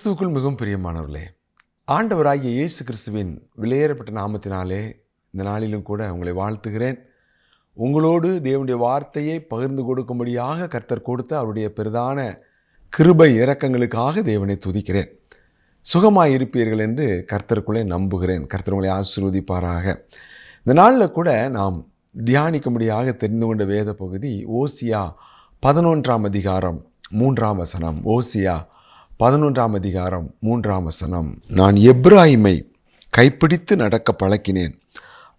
கிறிஸ்துவுக்குள் மிகவும் பிரியமானவர்களே, ஆண்டவராகிய இயேசு கிறிஸ்துவின் விலையேறப்பட்ட நாமத்தினாலே இந்த நாளிலும் கூட உங்களை வாழ்த்துகிறேன். உங்களோடு தேவனுடைய வார்த்தையை பகிர்ந்து கொடுக்கும்படியாக கர்த்தர் கொடுத்த அவருடைய பெரிதான கிருபை இரக்கங்களுக்காக தேவனை துதிக்கிறேன். சுகமாய் இருப்பீர்கள் என்று கர்த்தருக்குள்ளே நம்புகிறேன். கர்த்தர் உங்களை ஆசீர்வதிப்பாராக. இந்த நாளில் கூட நாம் தியானிக்கும்படியாக தெரிந்து கொண்ட வேத பகுதி ஓசியா 11ஆம் அதிகாரம் 3ஆம் வசனம். ஓசியா 11ஆம் அதிகாரம் 3ஆம் வசனம். நான் எப்பிராயீமை கைப்பிடித்து நடக்க பழக்கினேன்,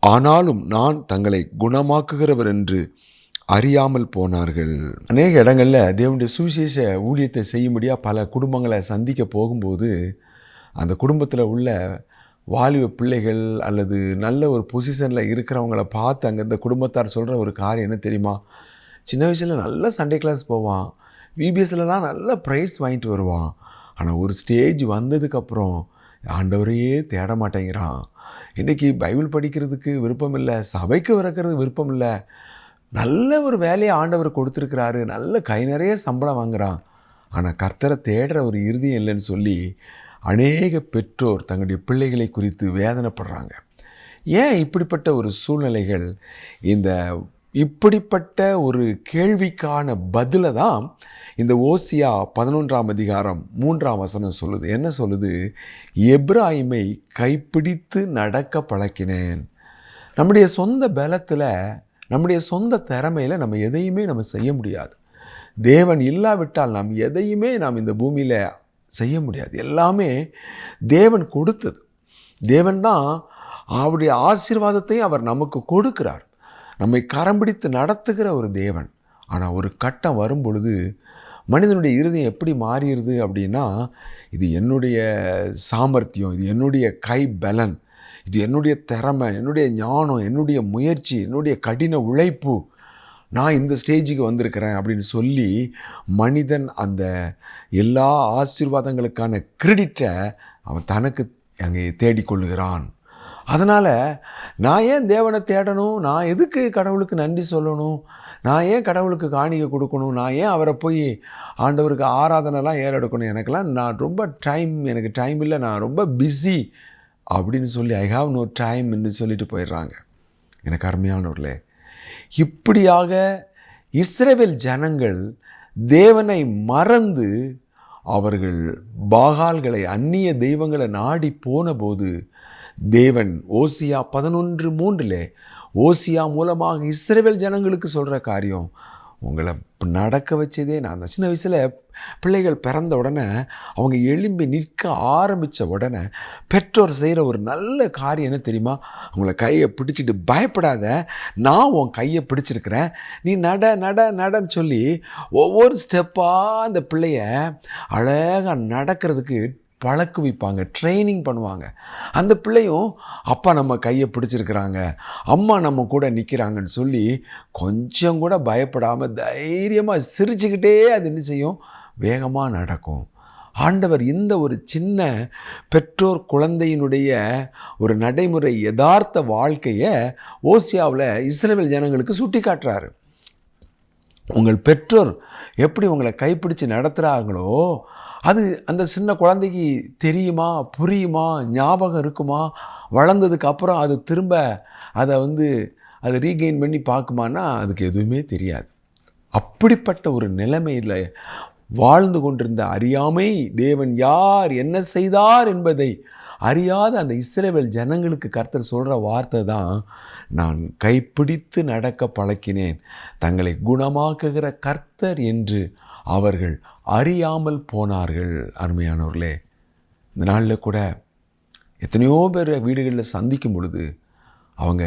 ஆனாலும் நான் தங்களை குணமாக்குகிறவர் என்று அறியாமல் போனார்கள். அநேக இடங்களில் தேவனுடைய சுவிசேஷ ஊழியத்தை செய்யும்படியாக பல குடும்பங்களை சந்திக்க போகும்போது அந்த குடும்பத்தில் உள்ள வாலிப பிள்ளைகள் அல்லது நல்ல ஒரு பொசிஷனில் இருக்கிறவங்கள பார்த்து அங்கே இந்த குடும்பத்தார் சொல்கிற ஒரு காரியம் என்ன தெரியுமா? சின்ன வயசில் நல்ல சண்டே கிளாஸ் போவான், விபிஎஸ்லலாம் நல்ல ப்ரைஸ் வாங்கிட்டு வருவான். ஆனால் ஒரு ஸ்டேஜ் வந்ததுக்கப்புறம் ஆண்டவரையே தேட மாட்டேங்கிறான். இன்றைக்கி பைபிள் படிக்கிறதுக்கு விருப்பம் இல்லை, சபைக்கு வரக்கிறது விருப்பம் இல்லை. நல்ல ஒரு வேலையை ஆண்டவர் கொடுத்துருக்கிறாரு, நல்ல கை நிறைய சம்பளம் வாங்குகிறான், ஆனால் கர்த்தரை தேடுற ஒரு இறுதியம் இல்லைன்னு சொல்லி அநேக பெற்றோர் தங்களுடைய பிள்ளைகளை குறித்து வேதனைப்படுறாங்க. ஏன் இப்படிப்பட்ட ஒரு சூழ்நிலைகள்? இப்படிப்பட்ட ஒரு கேள்விக்கான பதிலை தான் இந்த ஓசியா 11ஆம் அதிகாரம் 3ஆம் வசனம் சொல்லுது. என்ன சொல்லுது? எப்பிராயீமை கைப்பிடித்து நடக்க பழக்கினேன். நம்முடைய சொந்த பலத்தில், நம்முடைய சொந்த திறமையில் நம்ம எதையுமே நம்ம செய்ய முடியாது. தேவன் இல்லாவிட்டால் நாம் எதையுமே நாம் இந்த பூமியில் செய்ய முடியாது. எல்லாமே தேவன் கொடுத்தது. தேவன் தான் அவருடைய ஆசீர்வாதத்தையும் அவர் நமக்கு கொடுக்கிறார். நம்மை கரம் பிடித்து நடத்துகிற ஒரு தேவன். ஆனால் ஒரு கட்டம் வரும் பொழுது மனிதனுடைய இருதயம் எப்படி மாறிடுது அப்படின்னா, இது என்னுடைய சாமர்த்தியம், இது என்னுடைய கை பலன், இது என்னுடைய திறமை, என்னுடைய ஞானம், என்னுடைய முயற்சி, என்னுடைய கடின உழைப்பு, நான் இந்த ஸ்டேஜுக்கு வந்திருக்கிறேன் அப்படின்னு சொல்லி மனிதன் அந்த எல்லா ஆசீர்வாதங்களுக்கான கிரெடிட்டை அவன் தனக்கு அங்கே தேடிக்கொள்ளுகிறான். அதனால் நான் ஏன் தேவனை தேடணும்? நான் எதுக்கு கடவுளுக்கு நன்றி சொல்லணும்? நான் ஏன் கடவுளுக்கு காணிக்கை கொடுக்கணும்? நான் ஏன் அவரை போய் ஆண்டவருக்கு ஆராதனைலாம் ஏறெடுக்கணும்? எனக்கு டைம் இல்லை, நான் ரொம்ப பிஸி அப்படின்னு சொல்லி ஐ ஹாவ் நோ டைம் என்று சொல்லிட்டு போயிடுறாங்க. எனக்கு அருமையானவர்களே, இப்படியாக இஸ்ரவேல் ஜனங்கள் தேவனை மறந்து அவர்கள் பாகால்களை, அந்நிய தெய்வங்களை நாடி போன போது தேவன் ஓசியா 11:3 ஓசியா மூலமாக இஸ்ரவேல் ஜனங்களுக்கு சொல்கிற காரியம், உங்களை நடக்க வச்சதே நான் தான். சின்ன வயசில் பிள்ளைகள் பிறந்த உடனே அவங்க எழும்பி நிற்க ஆரம்பித்த உடனே பெற்றோர் செய்கிற ஒரு நல்ல காரியம் என்ன தெரியுமா? அவங்கள கையை பிடிச்சிட்டு, பயப்படாத, நான் உன் கையை பிடிச்சிருக்கிறேன், நீ நடன்னு சொல்லி ஒவ்வொரு ஸ்டெப்பாக அந்த பிள்ளைய அழகாக நடக்கிறதுக்கு பழக்குவிப்பாங்க, ட்ரைனிங் பண்ணுவாங்க. அந்த பிள்ளையும் அப்பா நம்ம கையை பிடிச்சிருக்கிறாங்க, அம்மா நம்ம கூட நிற்கிறாங்கன்னு சொல்லி கொஞ்சம் கூட பயப்படாமல் தைரியமாக சிரிச்சுக்கிட்டே அது என்ன செய்யும்? வேகமாக நடக்கும். ஆண்டவர் இந்த ஒரு சின்ன பெற்றோர் குழந்தையினுடைய ஒரு நடைமுறை யதார்த்த வாழ்க்கையை ஓசியாவில் இஸ்ரவேல் ஜனங்களுக்கு சுட்டி காட்டுறாரு. உங்கள் பெற்றோர் எப்படி உங்களை கைப்பிடிச்சு நடத்துகிறாங்களோ அது அந்த சின்ன குழந்தைக்கு தெரியுமா, புரியுமா, ஞாபகம் இருக்குமா? வளர்ந்ததுக்கு அப்புறம் அது திரும்ப அதை ரீகெயின் பண்ணி பார்க்குமான்னா அதுக்கு எதுவுமே தெரியாது. அப்படிப்பட்ட ஒரு நிலைமையில் வாழ்ந்து கொண்டிருந்த அறியாமை, தேவன் யார், என்ன செய்தார் என்பதை அறியாத அந்த இஸ்ரவேல் ஜனங்களுக்கு கர்த்தர் சொல்கிற வார்த்தை தான், நான் கைப்பிடித்து நடக்க பழக்கினேன், தங்களை குணமாக்குகிற கர்த்தர் என்று அவர்கள் அறியாமல் போனார்கள். அருமையானவர்களே, இந்த நாளில் கூட எத்தனையோ பேர் வீடுகளில் சந்திக்கும் பொழுது அவங்க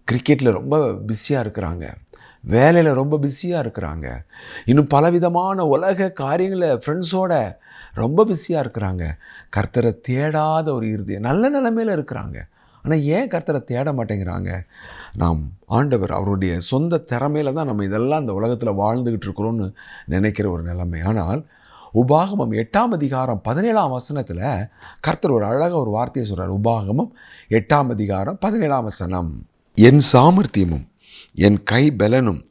கிரிக்கெட்டில் ரொம்ப பிஸியாக இருக்கிறாங்க, வேலையில் ரொம்ப பிஸியாக இருக்கிறாங்க, இன்னும் பலவிதமான உலக காரியங்களில் ஃப்ரெண்ட்ஸோட ரொம்ப பிஸியாக இருக்கிறாங்க. கர்த்தரை தேடாத ஒரு இருதயம், நல்ல நிலைமையில் இருக்கிறாங்க. ஆனால் ஏன் கர்த்தரை தேட மாட்டேங்கிறாங்க? நாம் ஆண்டவர் அவருடைய சொந்த திறமையில் தான் நம்ம இதெல்லாம் இந்த உலகத்தில் வாழ்ந்துக்கிட்டு இருக்கிறோன்னு நினைக்கிற ஒரு நிலைமை. ஆனால் உபாகமம் 8ஆம் அதிகாரம் 17ஆம் வசனத்தில் கர்த்தர் ஒரு அழகாக ஒரு வார்த்தையை சொல்கிறார். உபாகமம் 8ஆம் அதிகாரம் 17ஆம் வசனம். என் சாமர்த்தியமும் என் கை பலனும்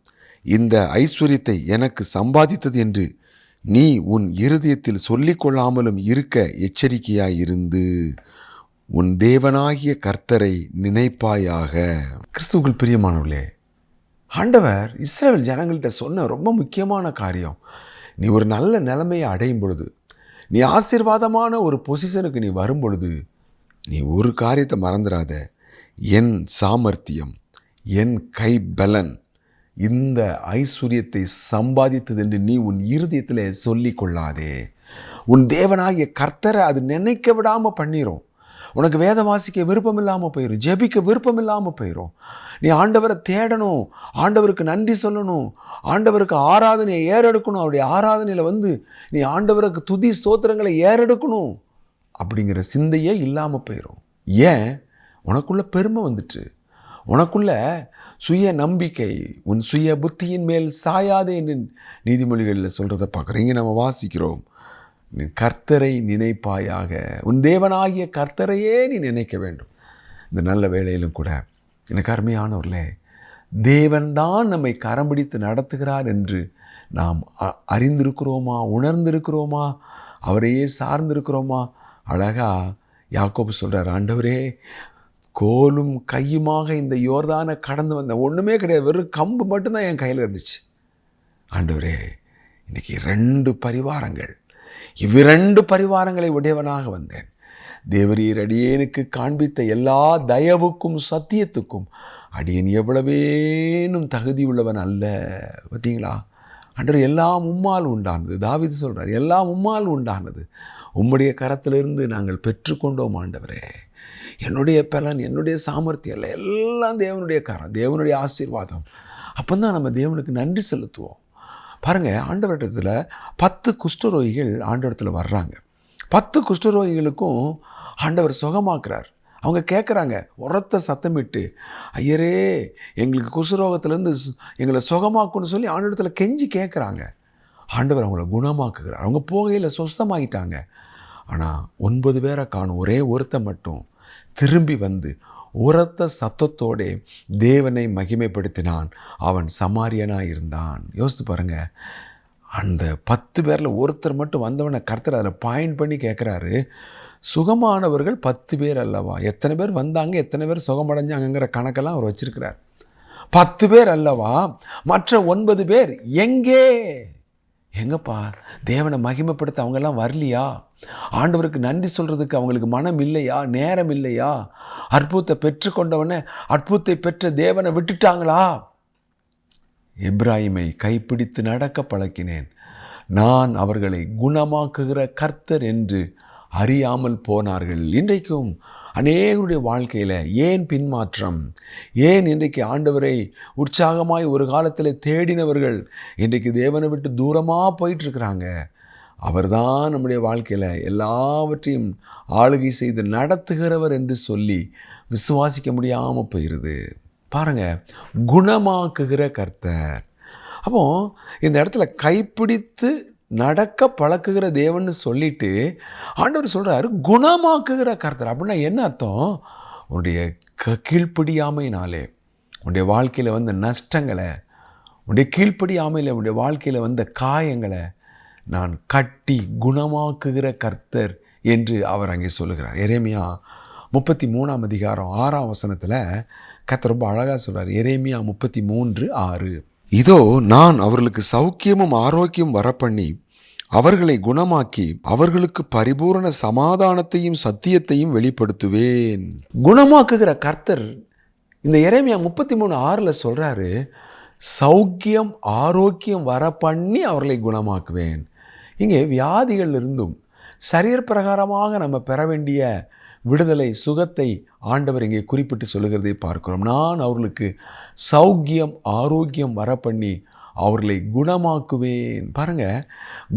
இந்த ஐஸ்வர்யத்தை எனக்கு சம்பாதித்தது என்று நீ உன் இருதயத்தில் சொல்லிக் கொள்ளாமலும் இருக்க எச்சரிக்கையாய் இருந்து உன் தேவனாகிய கர்த்தரை நினைப்பாயாக. கிறிஸ்துவுக்குள் பிரியமானவர்களே, ஆண்டவர் இஸ்ரவேல் ஜனங்கள்கிட்ட சொன்ன ரொம்ப முக்கியமான காரியம், நீ ஒரு நல்ல நிலைமையை அடையும் பொழுது, நீ ஆசீர்வாதமான ஒரு பொசிஷனுக்கு நீ வரும் பொழுது, நீ ஒரு காரியத்தை மறந்துடாத. என் சாமர்த்தியம், என் கைபலன் இந்த ஐஸ்வர்யத்தை சம்பாதித்தது என்று நீ உன் இருதயத்தில் சொல்லிக் கொள்ளாதே. உன் தேவனாகிய கர்த்தரை அது நினைக்க விடாமல் பண்ணிரும். உனக்கு வேத வாசிக்க விருப்பம் இல்லாமல் போயிடும், ஜெபிக்க விருப்பம் இல்லாமல் போயிடும். நீ ஆண்டவரை தேடணும், ஆண்டவருக்கு நன்றி சொல்லணும், ஆண்டவருக்கு ஆராதனையை ஏறெடுக்கணும். அவருடைய ஆராதனையில் நீ ஆண்டவருக்கு துதி ஸ்தோத்திரங்களை ஏறெடுக்கணும் அப்படிங்கிற சிந்தையே இல்லாமல் போயிடும். ஏன்? உனக்குள்ள பெருமை வந்துட்டு, உனக்குள்ள சுய நம்பிக்கை, உன் சுய புத்தியின் மேல் சாயாதே என்று நீதிமொழிகளில் சொல்கிறத பார்க்குறோம். இங்கே நம்ம வாசிக்கிறோம், நீ கர்த்தரை நினைப்பாயாக. உன் தேவனாகிய கர்த்தரையே நீ நினைக்க வேண்டும். இந்த நல்ல வேளையிலும் கூட எனக்கு அருமையானவர்களே, தேவன்தான் நம்மை கரம் பிடித்து நடத்துகிறார் என்று நாம் அறிந்திருக்கிறோமா, உணர்ந்திருக்கிறோமா, அவரையே சார்ந்திருக்கிறோமா? அழகா யாக்கோபு சொல்கிறார், ஆண்டவரே கோலும் கையுமாக இந்த யோர்தானை கடந்து வந்த, ஒன்றுமே கிடையாது, வெறும் கம்பு மட்டும்தான் என் கையில் இருந்துச்சு. ஆண்டவரே இன்னைக்கு 2 பரிவாரங்கள், இவ்விரண்டு பரிவாரங்களை உடையவனாக வந்தேன். தேவரீர் அடியேனுக்கு காண்பித்த எல்லா தயவுக்கும் சத்தியத்துக்கும் அடியேன் எவ்வளவேனும் தகுதி உள்ளவன் அல்ல. பார்த்தீங்களா? ஆண்டவர் எல்லாம் உம்மால் உண்டானது. தாவீது சொல்கிறார், எல்லாம் உம்மால் உண்டானது, உம்முடைய கரத்திலிருந்து நாங்கள் பெற்றுக்கொண்டோம். ஆண்டவரே என்னுடைய பலன், என்னுடைய சாமர்த்தியம் இல்லை, எல்லாம் தேவனுடைய கரம், தேவனுடைய ஆசீர்வாதம். அப்போ தான் நம்ம தேவனுக்கு நன்றி செலுத்துவோம். பாருங்கள், ஆண்டவரிடத்தில் 10 குஷ்டரோகிகள் ஆண்டவரத்தில் வர்றாங்க. 10 குஷ்டரோகிகளுக்கும் ஆண்டவர் சுகமாக்குறார். அவங்க கேட்குறாங்க, உரத்த சத்தமிட்டு, ஐயரே எங்களுக்கு குஷ்டரோகத்திலேருந்து எங்களை சுகமாக்குன்னு சொல்லி ஆண்டவரத்தில் கெஞ்சி கேட்குறாங்க. ஆண்டவர் அவங்கள குணமாக்குகிறார். அவங்க போகையில் சுஸ்தமாகிட்டாங்க. ஆனால் 9 பேரை காணும், ஒரே ஒருத்தன் மட்டும் திரும்பி வந்து உரத்த சத்தத்தோடே தேவனை மகிமைப்படுத்தினான். அவன் சமாரியனாக இருந்தான். யோசித்து பாருங்கள், அந்த 10 பேரில் ஒருத்தர் மட்டும் வந்தவனை கர்த்தர் அதில் பாயிண்ட் பண்ணி கேட்குறாரு, சுகமானவர்கள் 10 பேர் அல்லவா? எத்தனை பேர் வந்தாங்க, எத்தனை பேர் சுகமடைஞ்சாங்கங்கிற கணக்கெல்லாம் அவர் வச்சிருக்கிறார். 10 பேர் அல்லவா? மற்ற 9 பேர் எங்கே? எங்கப்பா? தேவனை மகிமைப்படுத்த அவங்கெல்லாம் வரலையா? ஆண்டவருக்கு நன்றி சொல்கிறதுக்கு அவங்களுக்கு மனம் இல்லையா, நேரம் இல்லையா? அற்புதத்தை பெற்றுக்கொண்டவனே அற்புதத்தை பெற்ற தேவனை விட்டுட்டாங்களா? எப்பிராயீமை கைப்பிடித்து நடக்க பழக்கினேன், நான் அவர்களை குணமாக்குகிற கர்த்தர் என்று அறியாமல் போனார்கள். இன்றைக்கும் அநேகருடைய வாழ்க்கையில் ஏன் பின்மாற்றம்? ஏன் இன்றைக்கு ஆண்டவரை உற்சாகமாய் ஒரு காலத்தில் தேடினவர்கள் இன்றைக்கு தேவனை விட்டு தூரமாக போயிட்டுருக்குறாங்க? அவர் தான் நம்முடைய வாழ்க்கையில் எல்லாவற்றையும் ஆளுகை செய்து நடத்துகிறவர் என்று சொல்லி விசுவாசிக்க முடியாமல் போயிடுது. பாருங்கள், குணமாக்குகிற கர்த்தர். அப்போ இந்த இடத்துல கைப்பிடித்து நடக்க பழக்குகிற தேவன்னு சொல்லிட்டு ஆண்டவர் சொல்கிறாரு குணமாக்குகிற கர்த்தர். அப்படின்னா என்ன அர்த்தம்? உன்னுடைய கீழ்ப்படியாமையினாலே உன்னுடைய வாழ்க்கையில் வந்த நஷ்டங்களை, உன்னுடைய கீழ்ப்படியாமையில் உன்னுடைய வாழ்க்கையில் வந்த காயங்களை நான் கட்டி குணமாக்குகிற கர்த்தர் என்று அவர் அங்கே சொல்லுகிறார். எரேமியா 33ஆம் அதிகாரம் 6ஆம் வசனத்தில் கர்த்தர் ரொம்ப அழகாக சொல்கிறார். எரேமியா 33:6, இதோ நான் அவர்களுக்கு சௌக்கியமும் ஆரோக்கியம் வரப்பண்ணி அவர்களை குணமாக்கி அவர்களுக்கு பரிபூரண சமாதானத்தையும் சத்தியத்தையும் வெளிப்படுத்துவேன். குணமாக்குகிற கர்த்தர் இந்த எரேமியா 33:6 சொல்கிறாரு, சௌக்கியம் ஆரோக்கியம் வர பண்ணி அவர்களை குணமாக்குவேன். இங்கே வியாதிகள் இருந்தும் சரீர பிரகாரமாக நம்ம பெற வேண்டிய விடுதலை, சுகத்தை ஆண்டவர் இங்கே குறிப்பிட்டு சொல்லுகிறதை பார்க்கிறோம். நான் அவர்களுக்கு சௌக்கியம் ஆரோக்கியம் வர பண்ணி அவர்களை குணமாக்குவேன். பாருங்கள்,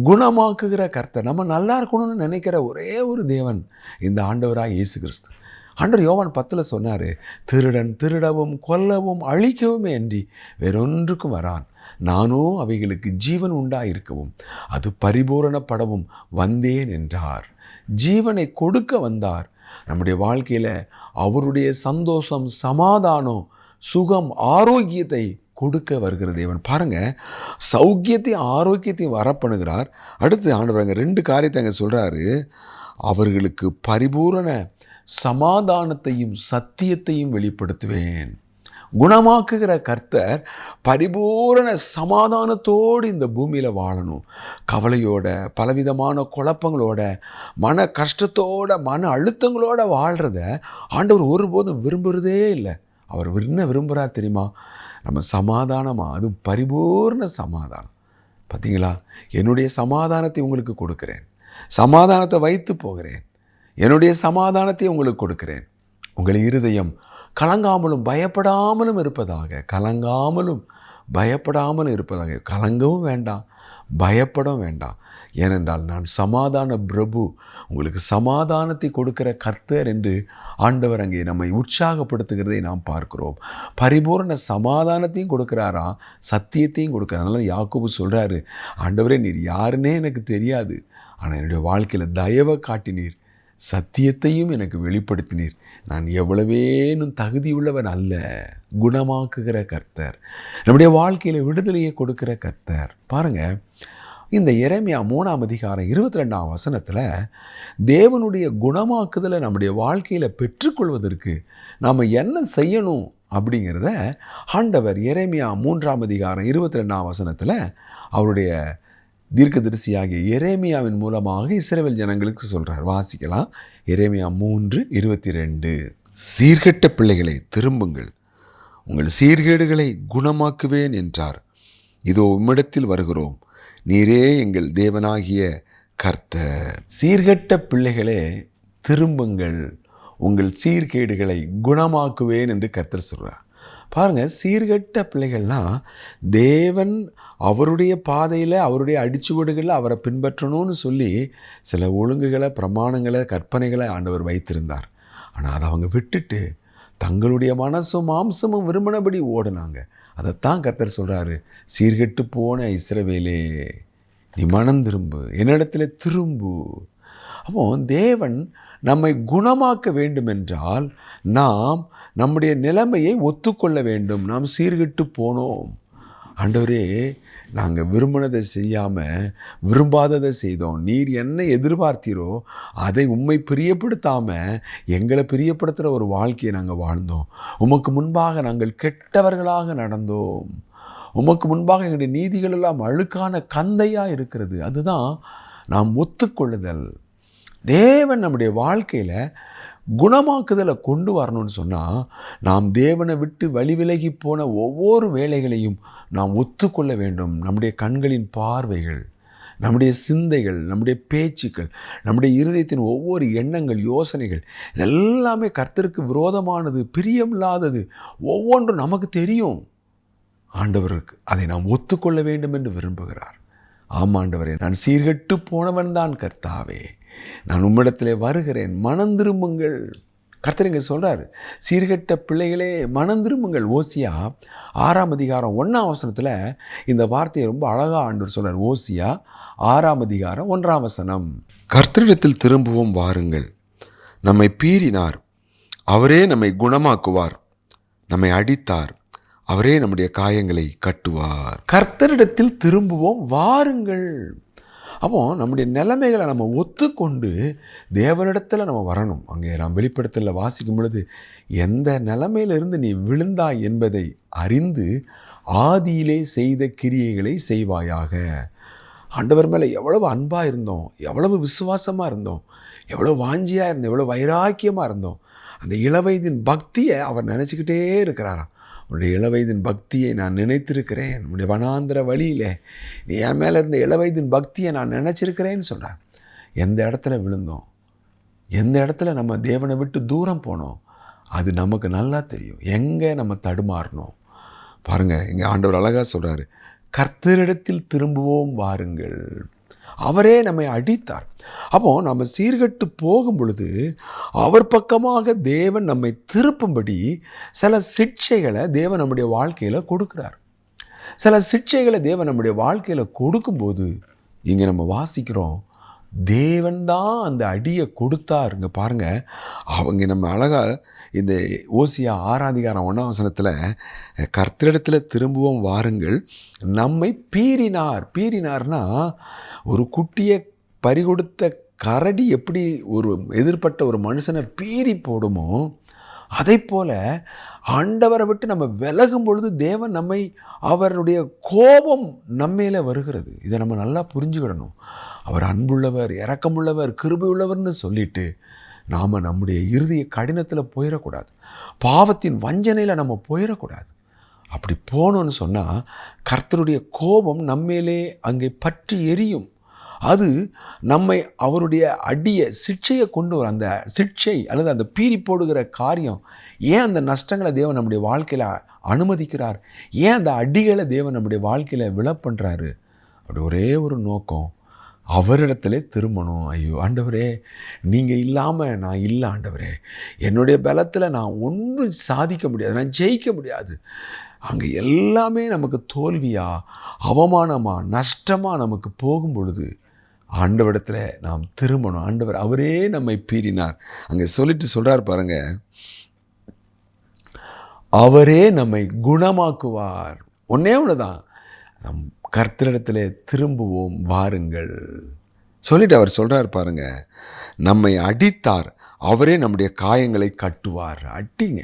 குணமாக்குகிற கர்த்தர். நம்ம நல்லா இருக்கணும்னு நினைக்கிற ஒரே ஒரு தேவன் இந்த ஆண்டவராக இயேசு கிறிஸ்து. ஆண்டவர் யோவான் 10 சொன்னார், திருடன் திருடவும் கொல்லவும் அழிக்கவும் அன்றி வேறொன்றுக்கும் வரான், நானோ அவைகளுக்கு ஜீவன் உண்டாயிருக்கவும் அது பரிபூரணப்படவும் வந்தேன் என்றார். ஜீவனை கொடுக்க வந்தார். நம்முடைய வாழ்க்கையில் அவருடைய சந்தோஷம், சமாதானம், சுகம், ஆரோக்கியத்தை கொடுக்க வருகிற தேவன். பாருங்க, சௌக்கியத்தையும் ஆரோக்கியத்தையும் வரப்பண்ணுகிறார். அடுத்து ஆண்டவர் அங்கே 2 காரியத்தை அங்கே சொல்கிறாரு. அவர்களுக்கு பரிபூரண சமாதானத்தையும் சத்தியத்தையும் வெளிப்படுத்துவேன். குணமாக்குகிற கர்த்தர் பரிபூரண சமாதானத்தோடு இந்த பூமியில் வாழணும். கவலையோட, பலவிதமான குழப்பங்களோட, மன கஷ்டத்தோட, மன அழுத்தங்களோட வாழ்கிறத ஆண்டவர் ஒருபோதும் விரும்புகிறதே இல்லை. அவர் என்ன விரும்புகிறார் தெரியுமா? நம்ம சமாதானமாக, அதுவும் பரிபூர்ண சமாதானம். பார்த்தீங்களா? என்னுடைய சமாதானத்தை உங்களுக்கு கொடுக்கிறேன், சமாதானத்தை வைத்து போகிறேன், என்னுடைய சமாதானத்தை உங்களுக்கு கொடுக்கிறேன். உங்கள் இருதயம் கலங்காமலும் பயப்படாமலும் இருப்பதாக. கலங்காமலும் பயப்படாமலும் இருப்பதாக. கலங்கவும் வேண்டாம், பயப்படவும் வேண்டாம். ஏனென்றால் நான் சமாதான பிரபு, உங்களுக்கு சமாதானத்தை கொடுக்கிற கர்த்தர் என்று ஆண்டவர் அங்கே நம்மை உற்சாகப்படுத்துகிறதை நாம் பார்க்கிறோம். பரிபூர்ண சமாதானத்தையும் கொடுக்குறாரா, சத்தியத்தையும் கொடுக்குறாரு. அதனால யாக்கோபு சொல்கிறாரு, ஆண்டவரே நீர் யாருன்னே எனக்கு தெரியாது, ஆனால் என்னுடைய வாழ்க்கையில் தயவை காட்டினீர், சத்தியத்தையும் எனக்கு வெளிப்படுத்தினீர். நான் எவ்வளவேனும் தகுதியுள்ளவன் அல்ல. குணமாக்குகிற கர்த்தர், நம்முடைய வாழ்க்கையில் விடுதலையை கொடுக்கிற கர்த்தர். பாருங்கள், இந்த எரேமியா 3ஆம் அதிகாரம் 22ஆம் வசனத்தில் தேவனுடைய குணமாக்குதலை நம்முடைய வாழ்க்கையில் பெற்றுக்கொள்வதற்கு நாம் என்ன செய்யணும் அப்படிங்கிறத ஆண்டவர் எரேமியா 3ஆம் அதிகாரம் 22ஆம் வசனத்தில் அவருடைய தீர்க்கதரிசியாகிய எரேமியாவின் மூலமாக இஸ்ரவேல் ஜனங்களுக்கு சொல்கிறார். வாசிக்கலாம். எரேமியா 3:22. சீர்கெட்ட பிள்ளைகளை திரும்புங்கள், உங்கள் சீர்கேடுகளை குணமாக்குவேன் என்றார். இதோ உம்மிடத்தில் வருகிறோம், நீரே எங்கள் தேவனாகிய கர்த்தர். சீர்கெட்ட பிள்ளைகளே திரும்புங்கள், உங்கள் சீர்கேடுகளை குணமாக்குவேன் என்று கர்த்தர் சொல்கிறார். பாருங்கள், சீர்கெட்ட பிள்ளைகள்லாம் தேவன் அவருடைய பாதையில், அவருடைய அடிச்சுவடுகளில் அவரை பின்பற்றணும்னு சொல்லி சில ஒழுங்குகளை, பிரமாணங்களை, கற்பனைகளை ஆண்டவர் வைத்திருந்தார். ஆனால் அதை அவங்க விட்டுட்டு தங்களுடைய மனசும் மாம்சமும் விரும்பினபடி ஓடினாங்க. அதைத்தான் கர்த்தர் சொல்கிறாரு, சீர்கெட்டு போன இஸ்ரவேலே நீ மனம் திரும்பு, என்னிடத்துல திரும்பு. அப்போ தேவன் நம்மை குணமாக்க வேண்டுமென்றால் நாம் நம்முடைய நிலைமையை ஒத்துக்கொள்ள வேண்டும். நாம் சீர்கெட்டு போனோம், ஆண்டவரே நாங்கள் விரும்பினதை செய்யாமல் விரும்பாததை செய்தோம், நீர் என்ன எதிர்பார்த்தீரோ அதை உம்மை பிரியப்படுத்தாமல் எங்களை பிரியப்படுத்துகிற ஒரு வாழ்க்கையை நாங்கள் வாழ்ந்தோம். உமக்கு முன்பாக நாங்கள் கெட்டவர்களாக நடந்தோம். உமக்கு முன்பாக எங்களுடைய நீதிகள் எல்லாம் அழுக்கான கந்தையாக இருக்கிறது. அதுதான் நாம் ஒத்துக்கொள்ளுதல். தேவன் நம்முடைய வாழ்க்கையில் குணமாக்குதலை கொண்டு வரணும்னு சொன்னால் நாம் தேவனை விட்டு வழி விலகி போன ஒவ்வொரு வேலைகளையும் நாம் ஒத்துக்கொள்ள வேண்டும். நம்முடைய கண்களின் பார்வைகள், நம்முடைய சிந்தைகள், நம்முடைய பேச்சுக்கள், நம்முடைய இருதயத்தின் ஒவ்வொரு எண்ணங்கள், யோசனைகள் இதெல்லாமே கர்த்தருக்கு விரோதமானது, பிரியமில்லாதது, ஒவ்வொன்றும் நமக்கு தெரியும். ஆண்டவருக்கு அதை நாம் ஒத்துக்கொள்ள வேண்டும் என்று விரும்புகிறார். ஆமாண்டவரே, நான் சீர்கெட்டு போனவன் தான் கர்த்தாவே, நான் உம்மிடத்திலே வருகிறேன், மனம் திரும்புங்கள். கர்த்தர் இங்கே சொல்கிறார், சீர்கெட்ட பிள்ளைகளே மனம் திரும்புங்கள். ஓசியா 6ஆம் அதிகாரம் 1ஆம் வசனத்தில் இந்த வார்த்தையை ரொம்ப அழகாக ஆண்டவர் சொல்கிறார். ஓசியா 6ஆம் அதிகாரம் 1ஆம் வசனம். கர்த்தரிடத்தில் திரும்புவோம் வாருங்கள், நம்மை பீறினார், அவரே நம்மை குணமாக்குவார், நம்மை அடித்தார், அவரே நம்முடைய காயங்களை கட்டுவார். கர்த்தரிடத்தில் திரும்புவோம் வாருங்கள். அப்போ நம்முடைய நிலைமைகளை நம்ம ஒத்துக்கொண்டு தேவனிடத்தில் நம்ம வரணும். அங்கே நாம் வெளிப்படுத்தலில் வாசிக்கும் பொழுது, எந்த நிலைமையிலிருந்து நீ விழுந்தாய் என்பதை அறிந்து ஆதியிலே செய்த கிரியைகளை செய்வாயாக. ஆண்டவர் மேலே எவ்வளவு அன்பாக இருந்தோம், எவ்வளவு விசுவாசமாக இருந்தோம், எவ்வளோ வாஞ்சியாக இருந்தோம், எவ்வளோ வைராக்கியமாக இருந்தோம். அந்த இளவயதின் பக்தியை அவர் நினச்சிக்கிட்டே இருக்கிறாராம். உன்னுடைய இளவயதின் பக்தியை நான் நினைத்திருக்கிறேன், உன்னுடைய வனாந்திர வழியில் நீ என் மேலே இருந்த இளவயதின் பக்தியை நான் நினச்சிருக்கிறேன்னு சொல்கிறார். எந்த இடத்துல விழுந்தோம், எந்த இடத்துல நம்ம தேவனை விட்டு தூரம் போனோம், அது நமக்கு நல்லா தெரியும். எங்கே நம்ம தடுமாறணும் பாருங்கள். இங்கே ஆண்டவர் அழகாக சொல்கிறாரு, கர்த்தரிடத்தில் திரும்புவோம் வாருங்கள், அவரே நம்மை அடித்தார். அப்போது நம்ம சீர்கட்டு போகும் பொழுது அவர் பக்கமாக தேவன் நம்மை திருப்பும்படி சில சிக்ஷைகளை தேவன் நம்முடைய வாழ்க்கையில் கொடுக்குறார். சில சிக்ஷைகளை தேவன் நம்முடைய வாழ்க்கையில் கொடுக்கும்போது இங்கே நம்ம வாசிக்கிறோம், தேவன் தான் அந்த அடியை கொடுத்தாருங்க. பாருங்கள், அவங்க நம்ம அழகாக இந்த ஓசியா 6:1 கர்த்தரிடத்தில் திரும்பவும் வாருங்கள், நம்மை பீறினார்னா ஒரு குட்டியை பறிகொடுத்த கரடி எப்படி ஒரு எதிர்பட்ட ஒரு மனுஷனை பீறி போடுமோ, அதை போல ஆண்டவரை விட்டு நம்ம விலகும் பொழுது தேவன் நம்மை, அவருடைய கோபம் நம்மேல வருகிறது. இதை நம்ம நல்லா புரிஞ்சுக்கிடணும். அவர் அன்புள்ளவர், இரக்கமுள்ளவர், கிருபை உள்ளவர்னு சொல்லிட்டு நாம் நம்முடைய இறுதிய கடினத்தில் போயிடக்கூடாது, பாவத்தின் வஞ்சனையில் நம்ம போயிடக்கூடாது. அப்படி போனோன்னு சொன்னால் கர்த்தருடைய கோபம் நம்மேலே அங்கே பற்றி எரியும். அது நம்மை அவருடைய சிக்ஷையை கொண்டு வரும். அந்த சிக்ஷை அல்லது அந்த பீறி போடுகிற காரியம், ஏன் அந்த நஷ்டங்களை தேவன் நம்முடைய வாழ்க்கையில் அனுமதிக்கிறார், ஏன் அந்த அடிகளை தேவன் நம்முடைய வாழ்க்கையில் விழப்பண்றாரு, அப்படி ஒரே ஒரு நோக்கம், அவரிடத்துல திரும்பணும். ஐயோ ஆண்டவரே, நீங்கள் இல்லாமல் நான் இல்லை ஆண்டவரே, என்னுடைய பலத்தில் நான் ஒன்றும் சாதிக்க முடியாது, நான் ஜெயிக்க முடியாது. அங்கே எல்லாமே நமக்கு தோல்வியாக, அவமானமாக, நஷ்டமாக நமக்கு போகும் பொழுது ஆண்டவரிடத்துல நாம் திரும்பணும். ஆண்டவர் அவரே நம்மை பீறினார். அங்கே சொல்லிட்டு சொல்கிறார் பாருங்க, அவரே நம்மை குணமாக்குவார். ஒன்னே ஒன்றுதான், நம் கர்த்தரிடத்தில் திரும்புவோம் வாருங்கள் சொல்லிட்டு அவர் சொல்கிறார் பாருங்க, நம்மை அடித்தார், அவரே நம்முடைய காயங்களை கட்டுவார். அடிங்க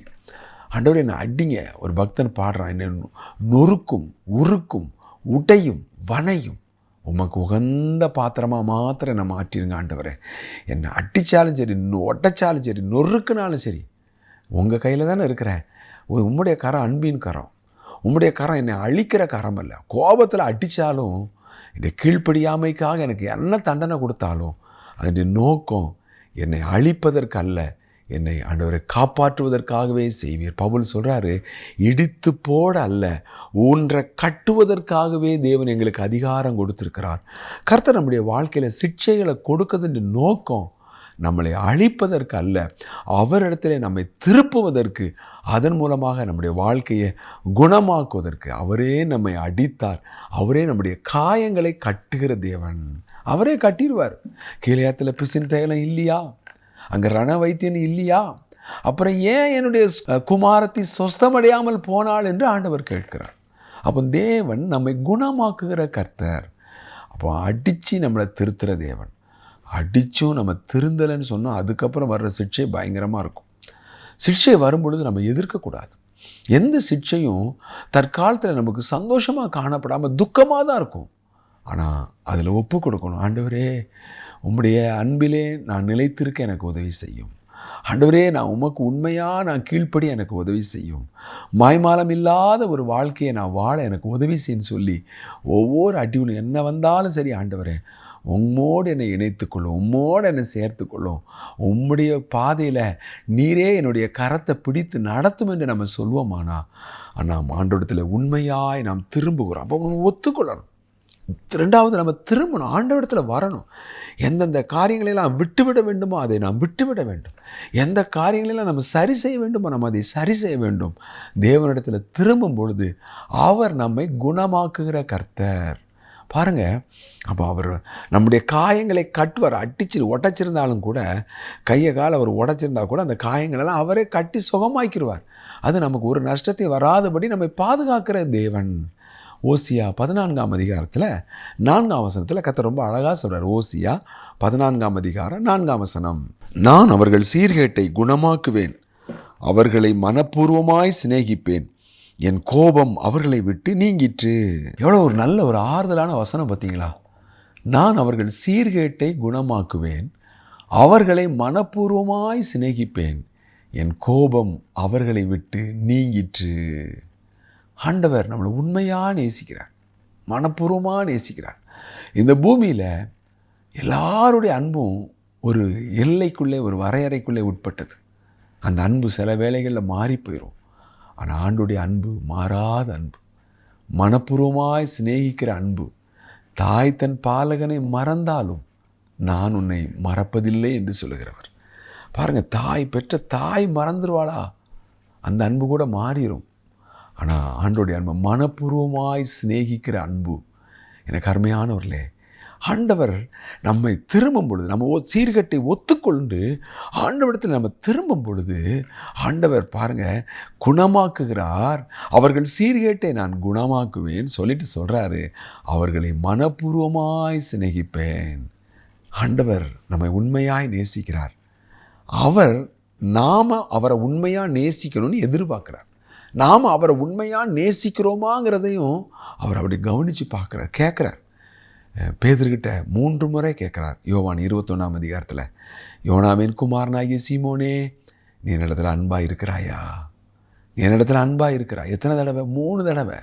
ஆண்டவரே, என்ன அடிங்க. ஒரு பக்தன் பாடுறான், என்ன நொறுக்கும், உருக்கும், உடையும், வனையும் உமக்கு உகந்த பாத்திரமாக மாத்திரம் என்னை மாற்றிடுங்க ஆண்டவரே. என்னை அடித்தாலும் சரி, ஒட்டச்சாலும் சரி, நொறுக்குனாலும் சரி, உங்கள் கையில் தானே இருக்கிறேன். உம்முடைய கரம் அன்பின் கரம், உம்முடைய கரம் என்னை அழிக்கிற கரம் அல்ல. கோபத்தில் அடித்தாலும், என்னை கீழ்ப்படியாமைக்காக எனக்கு என்ன தண்டனை கொடுத்தாலும் அதனுடைய நோக்கம் என்னை அழிப்பதற்கு அல்ல, என்னை ஆண்டவரை காப்பாற்றுவதற்காகவே செய்வீர். பவுல் சொல்கிறாரு, இடித்து போட அல்ல, ஊன்ற கட்டுவதற்காகவே தேவன் எங்களுக்கு அதிகாரம் கொடுத்திருக்கிறார். கர்த்தர் நம்முடைய வாழ்க்கையில் சிக்ஷைகளை கொடுக்கறதுன்ற நோக்கம் நம்மளை அழிப்பதற்கு அல்ல, அவரிடத்திலே நம்மை திருப்புவதற்கு, அதன் மூலமாக நம்முடைய வாழ்க்கையை குணமாக்குவதற்கு. அவரே நம்மை அடித்தார், அவரே நம்முடைய காயங்களை கட்டுகிற தேவன், அவரே கட்டிடுவார். கீழையாத்தில் பிசின் தைலம் இல்லையா, அங்கே ரண வைத்தியன் இல்லையா, அப்புறம் ஏன் என்னுடைய குமாரத்தை சொஸ்தமடையாமல் போனாள் என்று ஆண்டவர் கேட்கிறார். அப்போ தேவன் நம்மை குணமாக்குகிற கர்த்தர். அப்போ அடித்து நம்மளை திருத்துற தேவன். அடித்தும் நம்ம திருந்தலைன்னு சொன்னால் அதுக்கப்புறம் வர்ற சிக்ஷை பயங்கரமாக இருக்கும். சிக்ஷை வரும்பொழுது நம்ம எதிர்க்கக்கூடாது. எந்த சிக்ஷையும் தற்காலத்தில் நமக்கு சந்தோஷமாக காணப்படாமல் துக்கமாக தான் இருக்கும். ஆனால் அதில் ஒப்பு கொடுக்கணும். ஆண்டவரே, உம்முடைய அன்பிலே நான் நிலைத்திருக்க எனக்கு உதவி செய்யும். ஆண்டவரே, நான் உமக்கு உண்மையாக நான் கீழ்ப்படி எனக்கு உதவி செய்யும். மாய்மாலம் இல்லாத ஒரு வாழ்க்கையை நான் வாழ எனக்கு உதவி செய்யுன்னு சொல்லி ஒவ்வொரு அடியும் என்ன வந்தாலும் சரி, ஆண்டவரே உம்மோடு என்னை இணைத்துக்கொள்ளும், உம்மோடு என்னை சேர்த்துக்கொள்ளும், உம்முடைய பாதையில் நீரே என்னுடைய கரத்தை பிடித்து நடத்தும் என்று நம்ம சொல்வோமானா நாம் ஆண்டவரிடத்தில் உண்மையாய் நாம் திரும்புகிறோம். அப்போ ஒத்துக்கொள்ளணும். ரெண்டாவது, நம்ம திரும்பணும், ஆண்டவரிடத்தில் வரணும். எந்தெந்த காரியங்களெல்லாம் விட்டுவிட வேண்டுமோ அதை நாம் விட்டுவிட வேண்டும். எந்த காரியங்களெல்லாம் நம்ம சரி செய்ய வேண்டுமோ நம்ம அதை சரி செய்ய வேண்டும். தேவனிடத்தில் திரும்பும் பொழுது அவர் நம்மை குணமாக்குகிற கர்த்தர். பாருங்கள், அப்போ அவர் நம்முடைய காயங்களை கட்டுவார். அடிச்சு உடைச்சிருந்தாலும் கூட, கையை காலை அவர் உடைச்சிருந்தா கூட அந்த காயங்களெல்லாம் அவரே கட்டி சுகமாக்கிடுவார். அது நமக்கு ஒரு நஷ்டத்தை வராதபடி நம்மை பாதுகாக்கிற தேவன். ஓசியா 14 4 கர்த்தர் ரொம்ப அழகாக சொல்கிறார். ஓசியா 14 4 நான் அவர்கள் சீர்கேட்டை குணமாக்குவேன், அவர்களை மனப்பூர்வமாய் சிநேகிப்பேன், என் கோபம் அவர்களை விட்டு நீங்கிற்று. எவ்வளோ ஒரு நல்ல ஒரு ஆறுதலான வசனம் பார்த்தீங்களா? நான் அவர்கள் சீர்கேட்டை குணமாக்குவேன், அவர்களை மனப்பூர்வமாய் சிநேகிப்பேன், என் கோபம் அவர்களை விட்டு நீங்கிற்று. ஆண்டவர் நம்மளை உண்மையாக நேசிக்கிறார், மனப்பூர்வமாக நேசிக்கிறார். இந்த பூமியில் எல்லாருடைய அன்பும் ஒரு எல்லைக்குள்ளே, ஒரு வரையறைக்குள்ளே உட்பட்டது. அந்த அன்பு சில வேளைகளில் மாறி போயிடும். ஆனால் ஆண்டுடைய அன்பு மாறாத அன்பு, மனப்பூர்வமாய் சிநேகிக்கிற அன்பு. தாய் தன் பாலகனை மறந்தாலும் நான் உன்னை மறப்பதில்லை என்று சொல்லுகிறவர். பாருங்கள், தாய் பெற்ற தாய் மறந்துடுவாளா? அந்த அன்பு கூட மாறிடும். ஆனால் ஆண்டோடைய அன்பு, மனப்பூர்வமாய் சிநேகிக்கிற அன்பு. எனக்கு அருமையானவர்களே, ஆண்டவர் நம்மை திரும்பும் பொழுது, நம்ம சீர்கட்டை ஒத்துக்கொண்டு ஆண்டவரிடத்தில் நம்ம திரும்பும் பொழுது ஆண்டவர் பாருங்க குணமாக்குகிறார். அவர்கள் சீர்கேட்டை நான் குணமாக்குவேன் சொல்லிட்டு சொல்றாரு, அவர்களை மனப்பூர்வமாய் சிநேகிப்பேன். ஆண்டவர் நம்மை உண்மையாய் நேசிக்கிறார். நாம் அவரை உண்மையாக நேசிக்கணும்னு எதிர்பார்க்குறார். நாம் அவரை உண்மையாக நேசிக்கிறோமாங்கிறதையும் அவர் அப்படி கவனித்து பார்க்குறார், கேட்குறார். பேதுருக்கிட்ட 3 முறை கேட்குறார். யோவான் 21ஆம் அதிகாரத்தில், யோனாவின் குமாரனாகிய சீமோனே, நீ என்னிடத்தில் அன்பாக இருக்கிறாயா? நீ என்னிடத்தில் அன்பாக இருக்கிறாய். எத்தனை தடவை? 3 தடவை.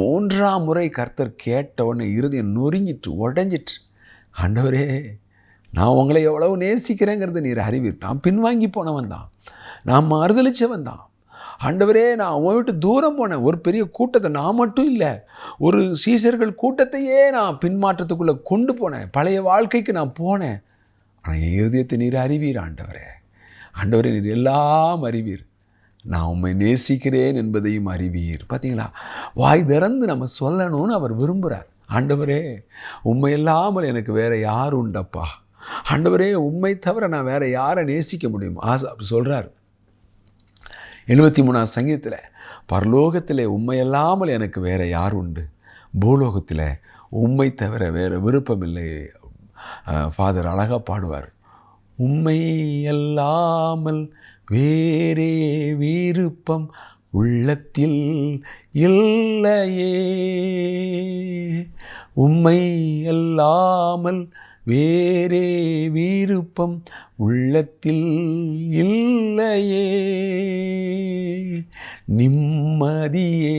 3ஆம் முறை கர்த்தர் கேட்ட உடனே இருதயம் நொறுங்கிட்டு உடஞ்சிட்டு, ஆண்டவரே நான் உங்களை எவ்வளவு நேசிக்கிறேங்கிறது நீர் அறிவீர். நான் பின்வாங்கி போனவன் தான், நான் மறுதளிச்சவன் தான். ஆண்டவரே நான் உன் விட்டு தூரம் போனேன். ஒரு பெரிய கூட்டத்தை, நான் மட்டும் இல்லை, ஒரு சீசர்கள் கூட்டத்தையே நான் பின்மாற்றத்துக்குள்ளே கொண்டு போனேன். பழைய வாழ்க்கைக்கு நான் போனேன். ஆனால் என் இருதயத்தை நீர் அறிவீர் ஆண்டவரே. ஆண்டவரே நீர் எல்லாம் அறிவீர். நான் உம்மை நேசிக்கிறேன் என்பதையும் அறிவீர். பார்த்தீங்களா, வாய் திறந்து நம்ம சொல்லணும்னு அவர் விரும்புகிறார். ஆண்டவரே உம்மை இல்லாமல் எனக்கு வேற யார் உண்டப்பா? ஆண்டவரே உம்மை தவிர நான் வேற யாரை நேசிக்க முடியும்? அப்படி சொல்கிறார். 73ஆம் சங்கீதத்தில், பரலோகத்தில் உம்மை இல்லாமல் எனக்கு வேற யார் உண்டு? பூலோகத்தில் உம்மை தவிர வேற விருப்பம் இல்லை. ஃபாதர் அழகாக பாடுவார், உம்மை அல்லாமல் வேறே விருப்பம் உள்ளத்தில் இல்லையே, உம்மை அல்லாமல் வேறே விருப்பம் உள்ளத்தில் இல்லையே, நிம்மதியே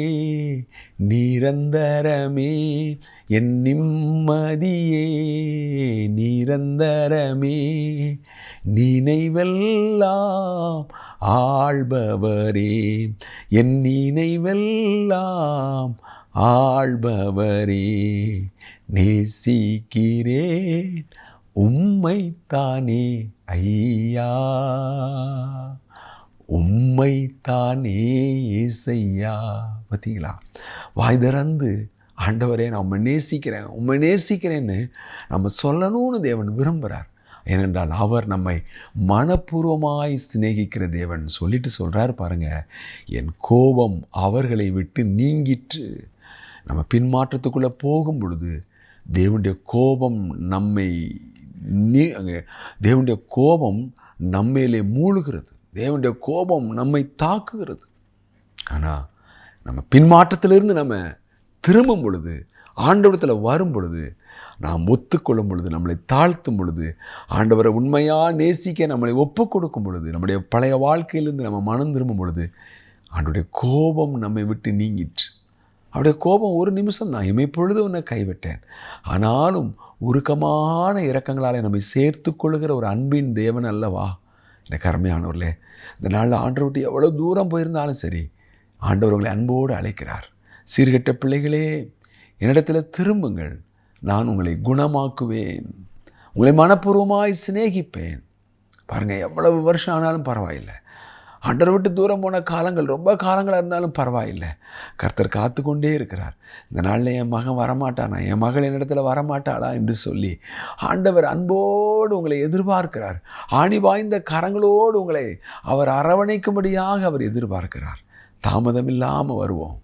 நிரந்தரமே, என் நிம்மதியே நிரந்தரமே, நினைவெல்லாம் ஆள்பவரே, என் நினைவெல்லாம் ஆள்பவரே, நேசிக்கிறேன் உம்மைத்தானே ஐயா, உம்மைத்தானே இசையா. பார்த்தீங்களா, வாய் திறந்து ஆண்டவரே நான் உம்மை நேசிக்கிறேன், உம்மை நேசிக்கிறேன்னு நம்ம சொல்லணும்னு தேவன் விரும்புகிறார். ஏனென்றால் அவர் நம்மை மனப்பூர்வமாய் சிநேகிக்கிற தேவன். சொல்லிட்டு சொல்கிறார் பாருங்க, என் கோபம் அவர்களை விட்டு நீங்கிற்று. நம்ம பின்மாற்றத்துக்குள்ளே போகும் பொழுது தேவனுடைய கோபம் தேவனுடைய கோபம் நம்மேலே மூழ்கிறது. தேவனுடைய கோபம் நம்மை தாக்குகிறது. ஆனால் நம்ம பின்மாற்றத்திலிருந்து நம்ம திரும்பும் பொழுது, ஆண்டவரத்தில் வரும் பொழுது, நாம் ஒத்துக்கொள்ளும் பொழுது, நம்மளை தாழ்த்தும் பொழுது, ஆண்டவரை உண்மையாக நேசிக்க நம்மளை ஒப்பு கொடுக்கும் பொழுது, நம்முடைய பழைய வாழ்க்கையிலிருந்து நம்ம மனம் திரும்பும் பொழுது ஆண்டவருடைய கோபம் நம்மை விட்டு நீங்கிற்று. அவருடைய கோபம் ஒரு நிமிஷம் தான், இமைப்பொழுது உன்னை கைவிட்டேன். ஆனாலும் உருக்கமான இரக்கங்களால் நம்மை சேர்த்து கொள்ளுகிற ஒரு அன்பின் தேவன் அல்லவா. எனக்கு அருமையானவர்களே, இந்த நாளில் ஆண்டவர் விட்டு எவ்வளோ தூரம் போயிருந்தாலும் சரி, ஆண்டவர் உங்களை அன்போடு அழைக்கிறார். சீர்கெட்ட பிள்ளைகளே, என்னிடத்தில் திரும்புங்கள், நான் உங்களை குணமாக்குவேன், உங்களை மனப்பூர்வமாய் சிநேகிப்பேன். பாருங்கள், எவ்வளவு வருஷம் ஆனாலும் பரவாயில்லை, ஆண்டவரை விட்டு தூரம் போன காலங்கள் ரொம்ப காலங்களாக இருந்தாலும் பரவாயில்லை, கர்த்தர் காத்து கொண்டே இருக்கிறார். இந்த நாளில் என் மகன் வரமாட்டானா, என் மகள் என்னிடத்தில் வரமாட்டாளா என்று சொல்லி ஆண்டவர் அன்போடு உங்களை எதிர்பார்க்கிறார். ஆணி வாய்ந்த கரங்களோடு உங்களை அவர் அரவணைக்கும்படியாக அவர் எதிர்பார்க்கிறார். தாமதம் இல்லாமல் வருவோம்,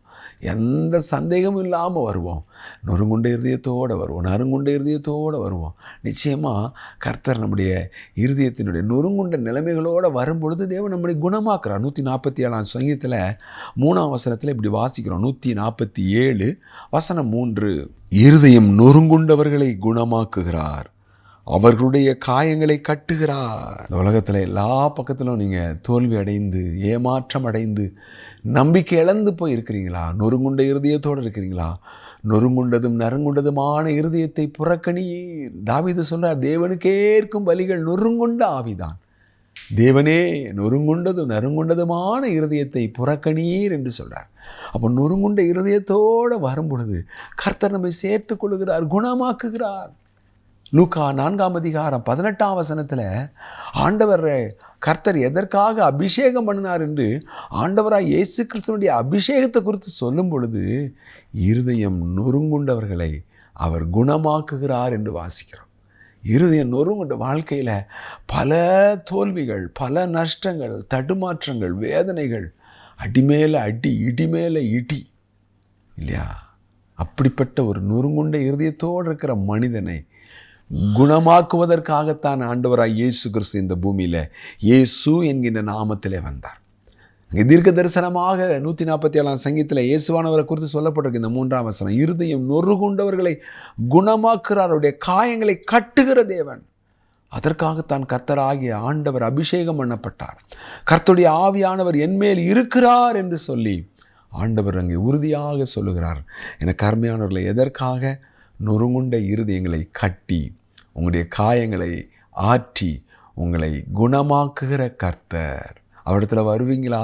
எந்த சந்தேகமும் இல்லாமல் வருவோம், நொறுங்குண்ட இருதயத்தோடு வருவோம், நறுங்குண்ட இருதயத்தோடு வருவோம். நிச்சயமாக கர்த்தர் நம்முடைய இருதயத்தினுடைய நொறுங்குண்ட நிலைமைகளோடு வரும்பொழுது தேவன் நம்முடைய குணமாக்குறார். 147ஆம் சங்கீதத்தில் 3ஆம் வசனத்தில் இப்படி வாசிக்கிறோம். 147 வசனம் 3, இருதயம் நொறுங்குண்டவர்களை குணமாக்குகிறார், அவர்களுடைய காயங்களை கட்டுகிறார். இந்த உலகத்தில் எல்லா பக்கத்திலும் நீங்கள் தோல்வி அடைந்து, ஏமாற்றம் அடைந்து, நம்பிக்கை இழந்து போய் இருக்கிறீங்களா? நொறுங்குண்ட இருதயத்தோடு இருக்கிறீங்களா? நொறுங்குண்டதும் நறுங்குண்டதுமான இருதயத்தை புறக்கணீர். தாவீது சொல்றார், தேவனுக்கேற்கும் பலிகள் நொறுங்குண்ட ஆவிதான். தேவனே நொறுங்குண்டதும் நறுங்குண்டதுமான இருதயத்தை புறக்கணீர் என்று சொல்றார். அப்போ நொறுங்குண்ட இருதயத்தோடு வரும் பொழுது கர்த்தர் நம்மை சேர்த்து கொள்கிறார், குணமாக்குகிறார். லூக்கா 4ஆம் அதிகாரம் 18ஆம் வசனத்தில் ஆண்டவர் கர்த்தர் எதற்காக அபிஷேகம் பண்ணினார் என்று ஆண்டவராக இயேசு கிறிஸ்துவனுடைய அபிஷேகத்தை குறித்து சொல்லும் பொழுது, இருதயம் நொறுங்குண்டவர்களை அவர் குணமாக்குகிறார் என்று வாசிக்கிறோம். இருதயம் நொறுங்குண்ட வாழ்க்கையில் பல தோல்விகள், பல நஷ்டங்கள், தடுமாற்றங்கள், வேதனைகள், அடிமேல அடி, இடிமேல இடி, இல்லையா? அப்படிப்பட்ட ஒரு நொறுங்குண்ட இருதயத்தோடு இருக்கிற மனிதனை குணமாக்குவதற்காகத்தான் ஆண்டவராய் இயேசு கிறிஸ்து இந்த பூமியில் இயேசு என்கின்ற நாமத்திலே வந்தார். அங்கே தீர்க்க தரிசனமாக 147 சங்கீதத்தில் இயேசுவானவரை குறித்து சொல்லப்பட்டிருக்கு. இந்த 3ஆம் வசனம், இருதயம் நொறுங்குண்டவர்களை குணமாக்குகிறார், அவருடைய காயங்களை கட்டுகிற தேவன். அதற்காகத்தான் கர்த்தராகிய ஆண்டவர் அபிஷேகம் பண்ணப்பட்டார். கர்த்தருடைய ஆவியானவர் என்மேல் இருக்கிறார் என்று சொல்லி ஆண்டவர் அங்கே உறுதியாக சொல்லுகிறார். எனக்கு அருமையானவர்களை, எதற்காக? நொறுங்குண்ட இருதயங்களை கட்டி, உங்களுடைய காயங்களை ஆற்றி, உங்களை குணமாக்குகிற கர்த்தர். அவரிடத்துல வருவீங்களா?